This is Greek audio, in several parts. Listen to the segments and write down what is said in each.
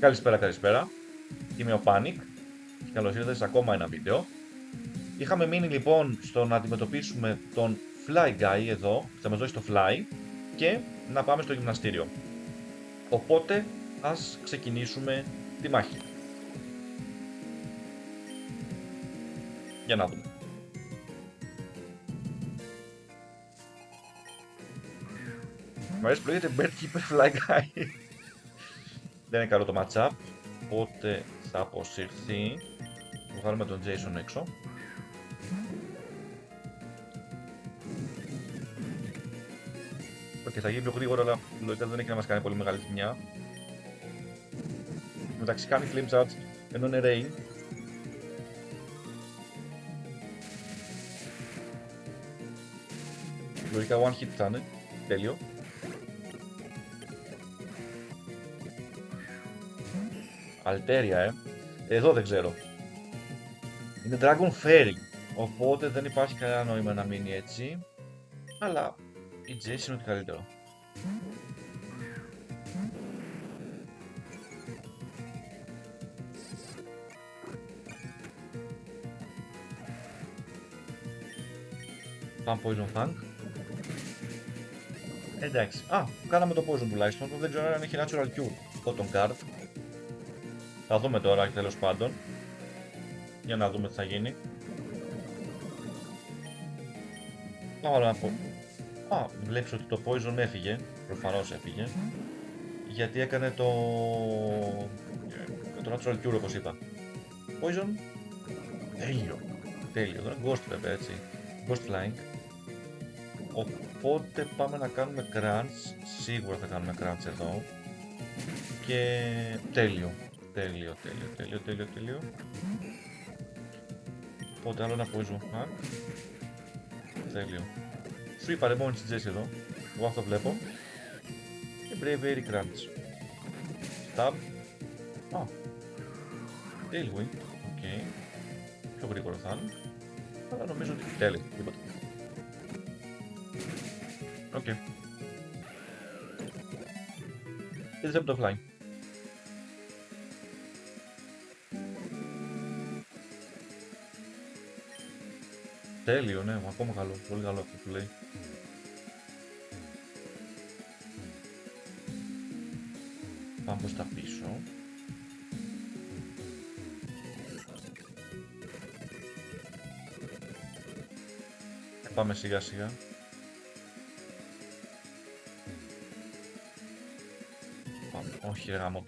Καλησπέρα. Είμαι ο Panic και καλώς ήρθατε σε ακόμα ένα βίντεο. Είχαμε μείνει λοιπόν στο να αντιμετωπίσουμε τον Fly Guy εδώ, που θα μας δώσει το Fly, και να πάμε στο γυμναστήριο. Οπότε ας ξεκινήσουμε τη μάχη. Για να δούμε. Μου αρέσει που λέγεται Birdkeeper Fly Guy. Δεν είναι καλό το match-up, οπότε θα αποσυρθεί. Θα βάλουμε τον Jason έξω. Και θα γίνει πιο γρήγορα, αλλά λογικά δεν έχει να μας κάνει πολύ μεγάλη ζημιά. Μεταξύ κάνει flame charge, ενώ είναι rain. Λογικά one hit θα είναι, τέλειο. Αλτέρια, εδώ δεν ξέρω. Είναι Dragon Fairy, οπότε δεν υπάρχει κανένα νόημα να μείνει έτσι. Αλλά η Jace είναι το καλύτερο. Πάμε Poison Fang. Εντάξει. Κάναμε το Poison τουλάχιστον. Δεν ξέρω αν έχει Natural Cure. Cotton Card. Θα δούμε τώρα τέλος πάντων. Για να δούμε τι θα γίνει. Βλέπεις ότι το Poison έφυγε. Προφανώς έφυγε. Γιατί έκανε το Natural Cure όπως είπα. Poison. Τέλειο. Τώρα Ghost βέβαια έτσι. Ghost Flying. Οπότε πάμε να κάνουμε crunch. Σίγουρα θα κάνουμε crunch εδώ. Και τέλειο. Οπότε άλλο ένα Poison Fang. Τέλειο. Σου είπα ρε μόνη στη Jessie εδώ. Εγώ αυτό βλέπω. Και Bravery Crunch. Stab. Tailwind. Οκ. Πιο γρήγορο θα είναι. Αλλά νομίζω ότι τέλειο. Τίποτα. Οκ. Και δεν το fly. Τέλειο, ναι, ακόμα καλό. Πολύ καλό αυτό που λέει. Πάμε προς τα πίσω. Πάμε σιγά σιγά. Όχι ρε γάμο.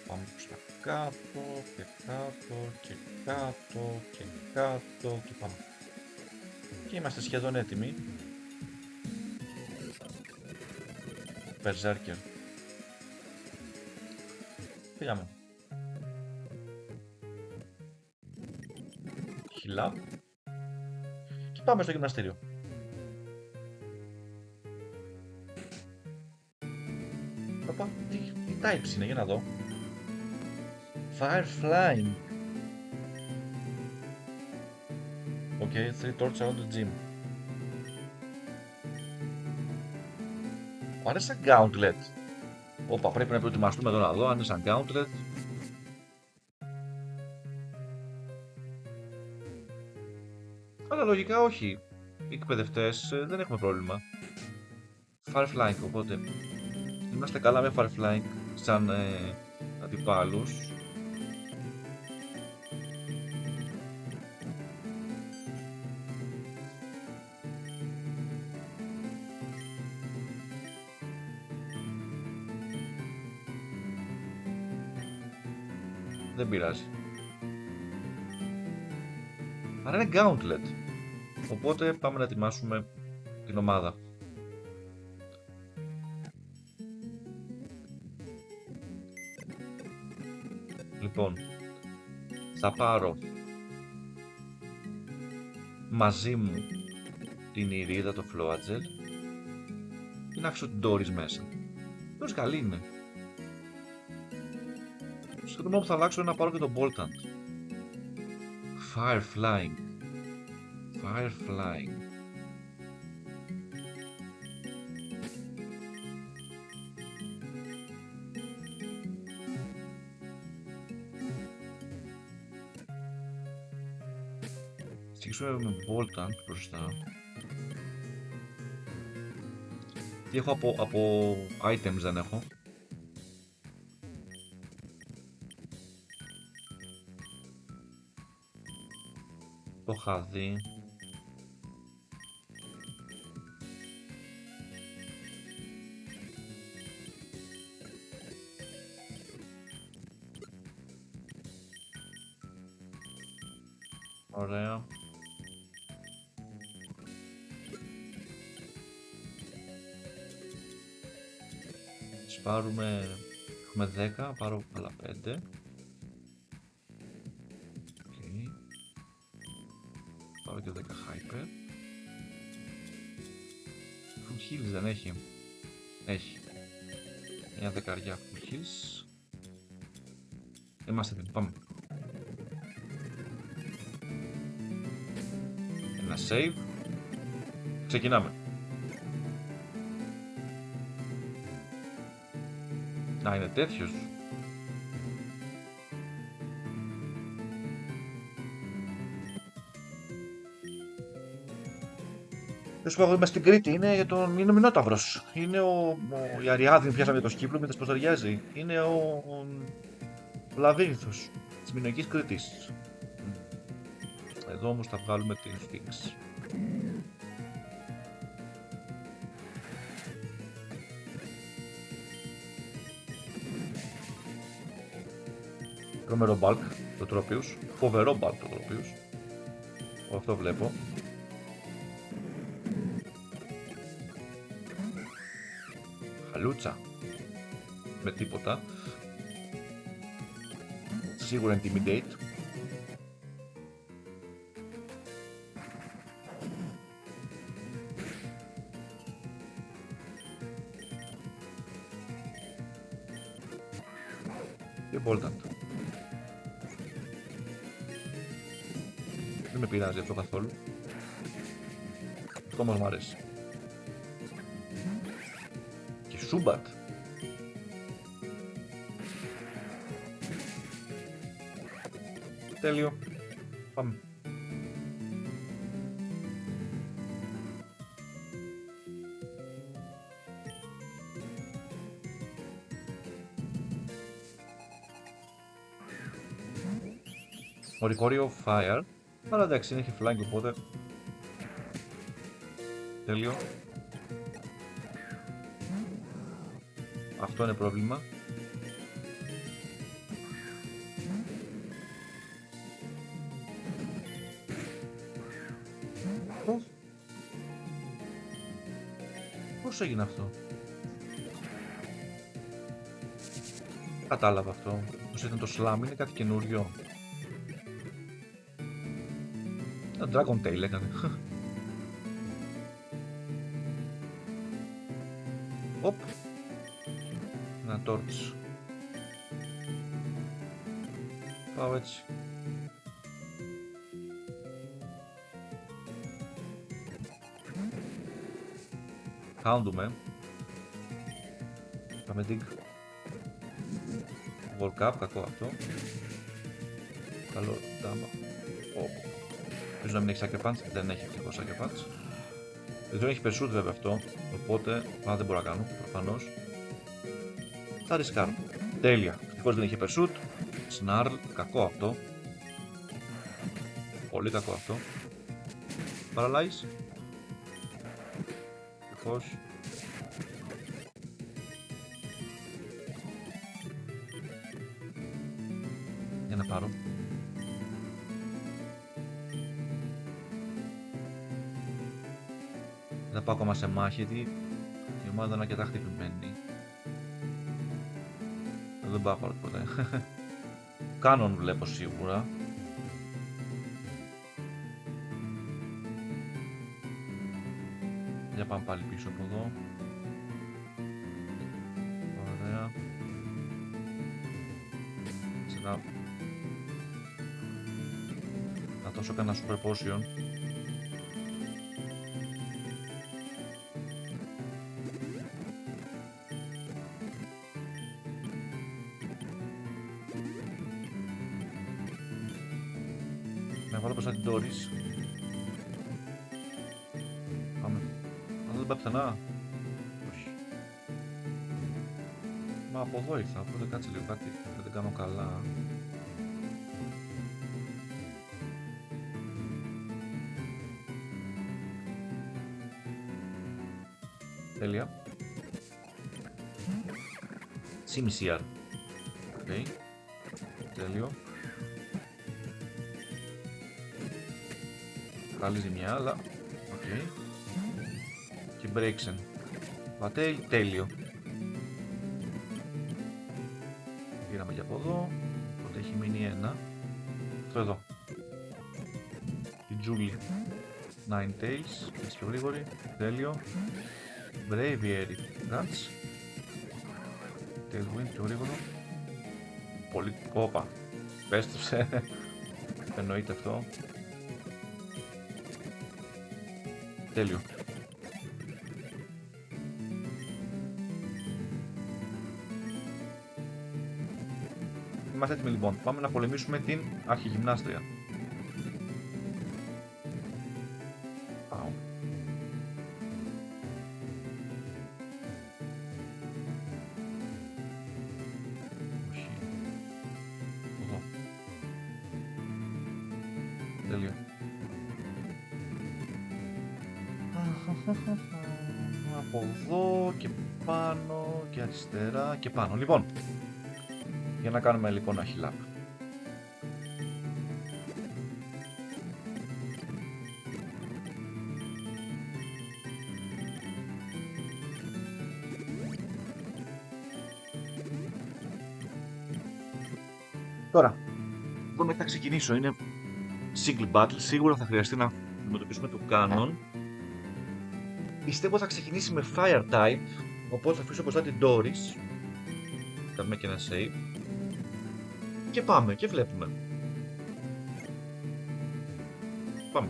Πάμε προς τα κάτω και κάτω και κάτω και κάτω και πάμε. Και είμαστε σχεδόν έτοιμοι. Berserker. Πήγαμε. Heal up. Και πάμε στο γυμναστήριο. Τι types είναι, για να δω. Fire flying. Okay, 3 torch around the gym. Άρα σαν gauntlet. Όπα, πρέπει να προετοιμαστούμε εδώ να δω αν είναι σαν gauntlet. Αλλά λογικά όχι. Οι εκπαιδευτές δεν έχουμε πρόβλημα. Fire flying, οπότε είμαστε καλά με fire flying σαν αντιπάλους. Δεν πειράζει. Άρα είναι gauntlet. Οπότε πάμε να ετοιμάσουμε την ομάδα. Λοιπόν, θα πάρω μαζί μου την Ηρίδα, το Floagel, και να αφήσω την Doris μέσα. Doris καλή είναι. Στο δρόμο που θα αλλάξω να πάρω και τον Boltant. Fire Flying. Ξεκινήσουμε με Boltant μπροστά. Τι έχω από items δεν έχω. Το είχα δει. Ωραία. Πάρουμε, έχουμε 10, πάρω άλλα 5. Okay. Πάρω και 10 hyper. Full heals δεν έχει. Έχει. Μια δεκαριά full heals. Είμαστε έτοιμοι, πάμε. Ένα save. Ξεκινάμε. Να είναι τέτοιος. Δεν σου πω, εγώ είμαι στην Κρήτη, είναι ο Μηνόταυρος. Είναι η Αριάδνη που πιάσαμε το σκύπλο, με πως ταιριάζει. Είναι ο Λαβύρινθος της Μinoικής Κρήτης. Εδώ όμως θα βγάλουμε την Sphinx. Τρομερό bulk το Tropius, φοβερό bulk το Tropius. Αυτό βλέπω. Χαλούτσα. Με τίποτα. Σίγουρα intimidate. Και Boltant. Δεν με πειράζει αυτό καθόλου. Αυτό όμως μου αρέσει. Και Σούμπατ. Τέλειο. Πάμε. Ορικόριο Fire. Αλλά εντάξει, έχει flank οπότε. Τέλειο. Αυτό είναι πρόβλημα. Πώς έγινε αυτό? Κατάλαβα αυτό. Πώς ήταν το slam, είναι κάτι καινούριο. Ένα Dragon Tail έκανε. Οπ. Ένα torch. Πάω έτσι. Χάουντουμε. Πάμε dig. Volcap, κακό αυτό. Καλό ντάμα. Ελπίζω να μην έχει Sucker Punch. Δεν έχει ευτυχώς Sucker Punch. Δεν έχει pursuit βέβαια αυτό. Οπότε δεν μπορώ να κάνω προφανώς. Θα ρισκάρω. Τέλεια. Ευτυχώς δεν είχε pursuit. Snarl, κακό αυτό. Πολύ κακό αυτό. Paralyze. Ευτυχώς. Για να πάρω. Δεν θα πάω ακόμα σε μάχη γιατί η ομάδα είναι αρκετά χτυπημένη. Δεν πάω πάρω ποτέ. Κάνον βλέπω σίγουρα. Για πάμε πάλι πίσω από εδώ. Ωραία. Να δώσω κανένα super potion. Να βάλω μπροστά την Doris. τίποτα πουθενά. Όχι. Μα από εδώ ήρθα, οπότε κάτσε λίγο κάτι. Δεν κάνω καλά. Τέλεια. CMCR. Οκ. Τέλειο. Καλή ζημιά, αλλά... Οκ. Και Breaksen. Πατέλ, τέλειο. Πήραμε και από εδώ. Οπότε έχει μείνει ένα. Αυτό εδώ. Η Julie. Ninetales. Έτσι πιο γρήγορη. Τέλειο. Braviary. Guts. Tailwind πιο γρήγορο. Πολύ κόπα. Πέστρεψε. Εννοείται αυτό. Τέλειο. Είμαστε έτοιμοι λοιπόν. Πάμε να πολεμήσουμε την αρχιγυμνάστρια. Πάω. Όχι. Εδώ. Τέλειο. Από εδώ και πάνω και αριστερά και πάνω. Λοιπόν, για να κάνουμε λοιπόν ένα χιλάπ. Τώρα, εδώ μέχρι θα ξεκινήσω. Είναι single battle. Σίγουρα θα χρειαστεί να αντιμετωπίσουμε το Canon. Πιστεύω θα ξεκινήσει με Fire type, οπότε θα αφήσω μπροστά την Doris. Κάνουμε και ένα save. Και πάμε και βλέπουμε. Πάμε.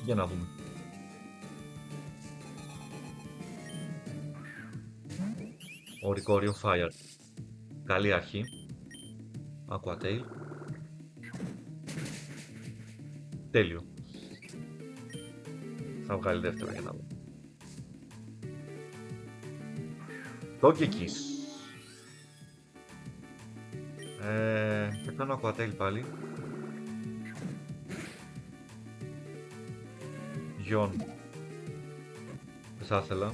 Για να δούμε. Ορικόριο Fire. Καλή αρχή. Aquatail. Τέλειο. Θα βγάλει δεύτερο για να δω. Togekiss. Θα κάνω Aquatail πάλι. Γιον. Δεν θα ήθελα.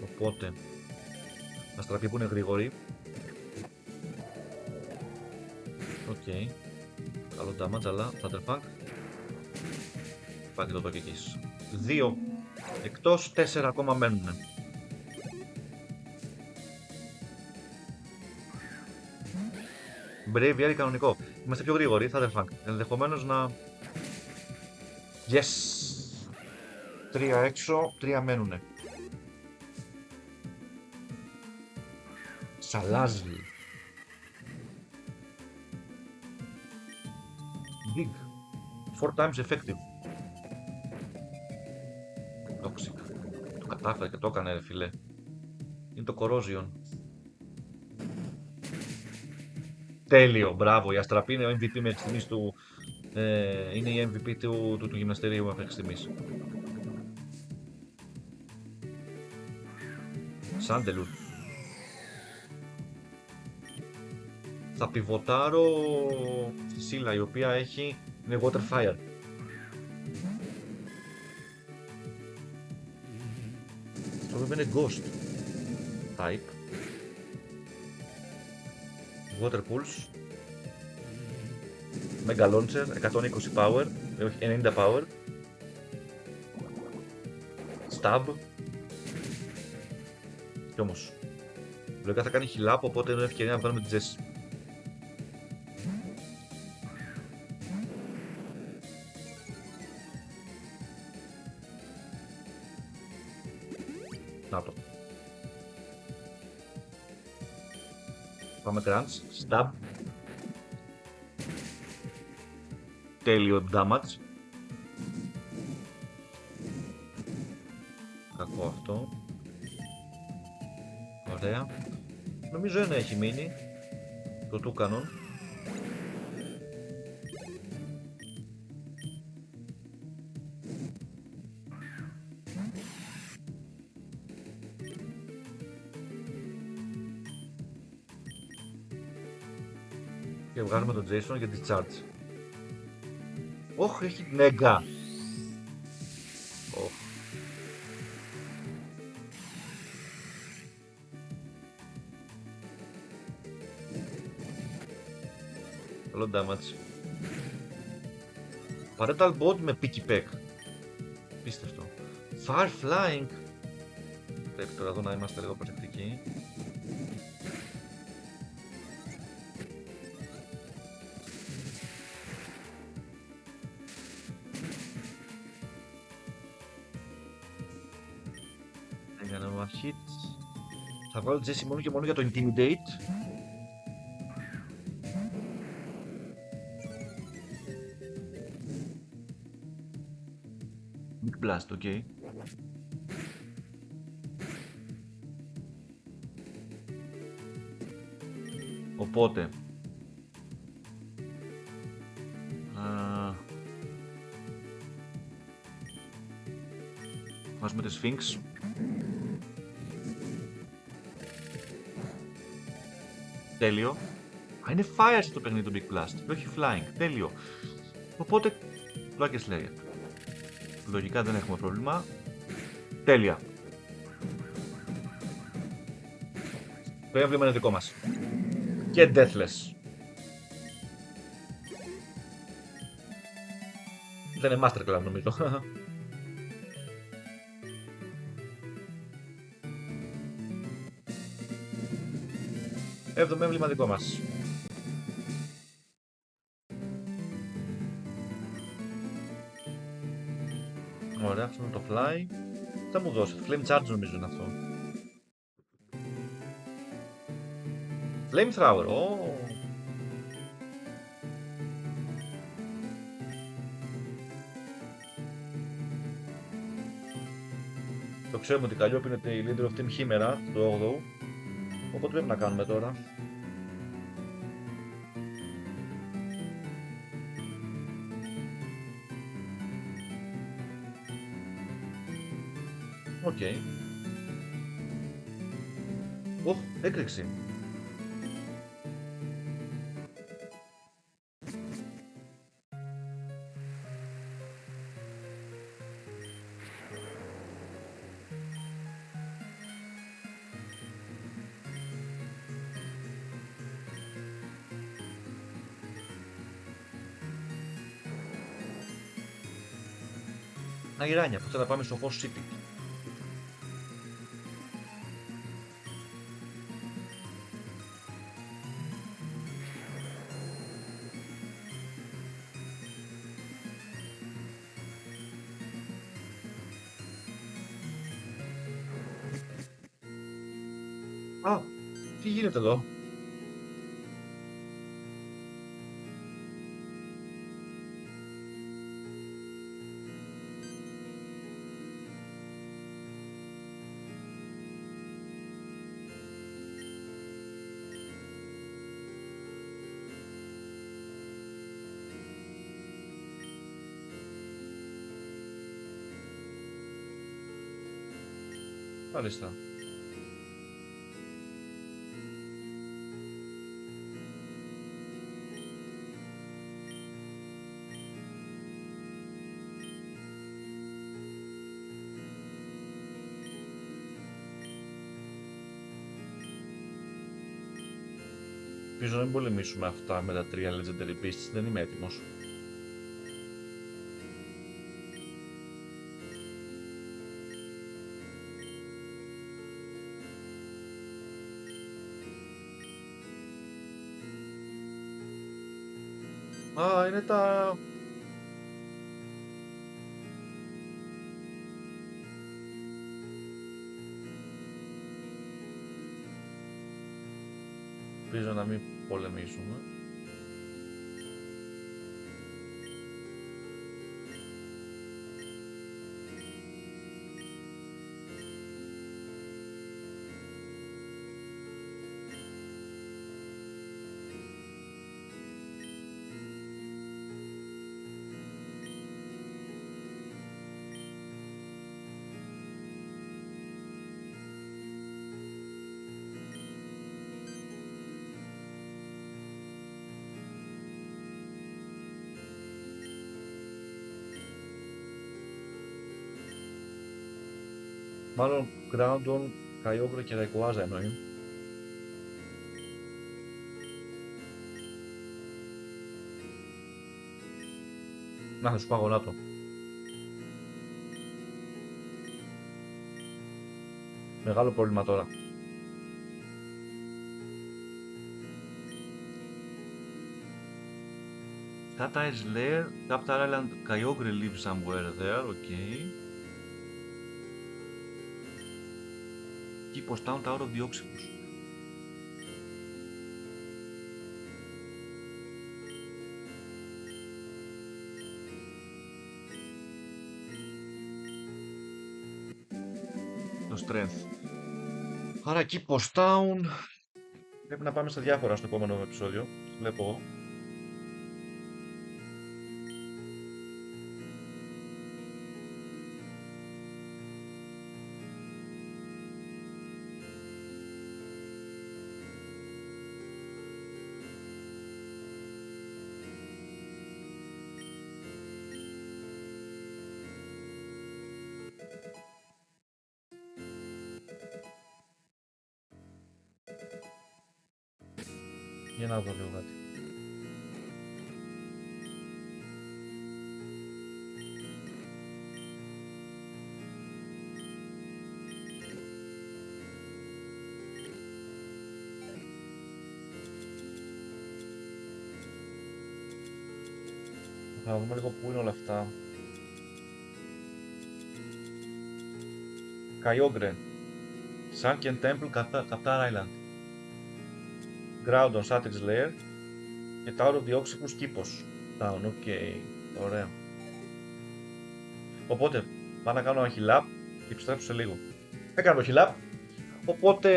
Οπότε Αστραπή που είναι γρήγορη. Οκ. Καλό damage, αλλά Thunderfang. Πάει το Togekiss. 2 εκτός, 4 ακόμα μένουν. Braviary κανονικό. Είμαστε πιο γρήγοροι, Thunderfang. Ενδεχομένως να... Yes! 3 έξω, 3 μένουνε. Salazzle. Dig. 4 times effective. Toxic. Το κατάφερε και το έκανε ρε φίλε. Είναι το Corrosion. Τέλειο, μπράβο. Η Αστραπή είναι ο MVP μέχρι στιγμής του... είναι η MVP του γυμναστηρίου μέχρι στιγμής. Σάντελουρ. Θα πιβοτάρω στη Σίλα, η οποία έχει... είναι Water Fire. Αυτό βέβαια είναι Ghost type. Water Pulse. Mega Launcher, 120 power, όχι 90 power. Stab. Κι όμως, λογικά θα κάνει χιλάπ, οπότε είναι ευκαιρία να βγάλουμε τη Jessie. Να το. Πάμε Crunch, Stab. Τέλειο damage. Κακό αυτό. Ωραία. Νομίζω ένα έχει μείνει. Το Toucanon. Και βγάζουμε τον Jason για τη charge. Όχ, έχει νέγκα. Όχ. Καλό damage. Parental bot με picky peck. Πίστευτο. Far flying. Πρέπει τώρα εδώ να είμαστε λίγο προσεκτικοί. Έκανε ένα hit. Θα βάλω Jesse μόνο και μόνο για το intimidate. Big blast, ok. Οπότε βάζουμε τη Sphinx. Τέλειο. Α, είναι fire στο παιχνίδι του Big Blast και όχι flying. Τέλειο. Οπότε, πλάκες λέει. Λογικά δεν έχουμε πρόβλημα. Τέλεια. Το έμβλημα είναι δικό μας. Και Deathless. Δεν είναι Masterclass νομίζω. Έβδομο έμβλημα δικό μας. Ωραία, αυτό είναι το fly. Θα μου δώσει. Flame charge νομίζω είναι αυτό. Flamethrower, Το ξέρουμε ότι η Καλλιόπη είναι η leader of team Chimera, το 8ο. Οπότε πρέπει να κάνουμε τώρα. Οκ. Ωχ, έκρηξη. Αγιράνια, που θα τα πάμε στο Force City. Α, τι γίνεται εδώ. Μάλιστα. Ελπίζω να μην πολεμήσουμε αυτά με τα 3 Legendary Beasts, δεν είμαι έτοιμος. Α, είναι τα... Ελπίζω να μην πολεμήσουμε. Μάλλον Groudon, Kyogre και Rayquaza εννοεί. Να, θα σου πάω γονάτο. Μεγάλο πρόβλημα τώρα. Tata is lair, Captain Island, Kyogre lives somewhere there, okay. Keepos Town, Tower of the Oxypus. Το Strength. Άρα Keepos Town. Πρέπει να πάμε σε διάφορα στο επόμενο επεισόδιο. Βλέπω εγώ. Για να δω λίγο κάτι. Θα δούμε λίγο πού είναι όλα αυτά. Kyogre, Sunken Temple, Qatar Island, Groudon, Satir's Lair και Tower of the Oxypus, Keepos Town. Οκ, ωραία. Οπότε, πάω να κάνω ένα heal up και επιστρέψω σε λίγο. Έκανα το heal up. Οπότε,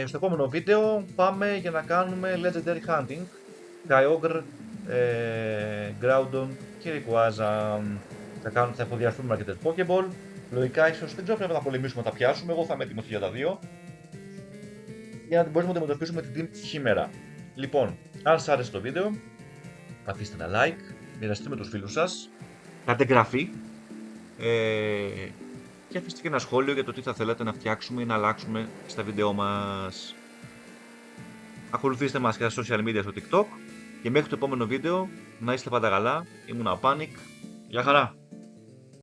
στο επόμενο βίντεο πάμε για να κάνουμε Legendary Hunting. Kyogre, Groudon και Rayquaza. Θα υποδιαστούμε αρκετές Pokéball. Λογικά, ίσως δεν ξέρω, πρέπει να τα πολεμήσουμε, να τα πιάσουμε. Εγώ θα είμαι έτοιμος για τα δύο. Για να μπορούμε να αντιμετωπίσουμε την Team Chimera. Λοιπόν, αν σας άρεσε το βίντεο, αφήστε ένα like, μοιραστείτε με τους φίλους σας, κάντε εγγραφή και αφήστε και ένα σχόλιο για το τι θα θέλατε να φτιάξουμε ή να αλλάξουμε στα βίντεο μας. Ακολουθήστε μας και στα social media στο TikTok και μέχρι το επόμενο βίντεο να είστε πάντα καλά. Ήμουν ο Panic. Γεια χαρά!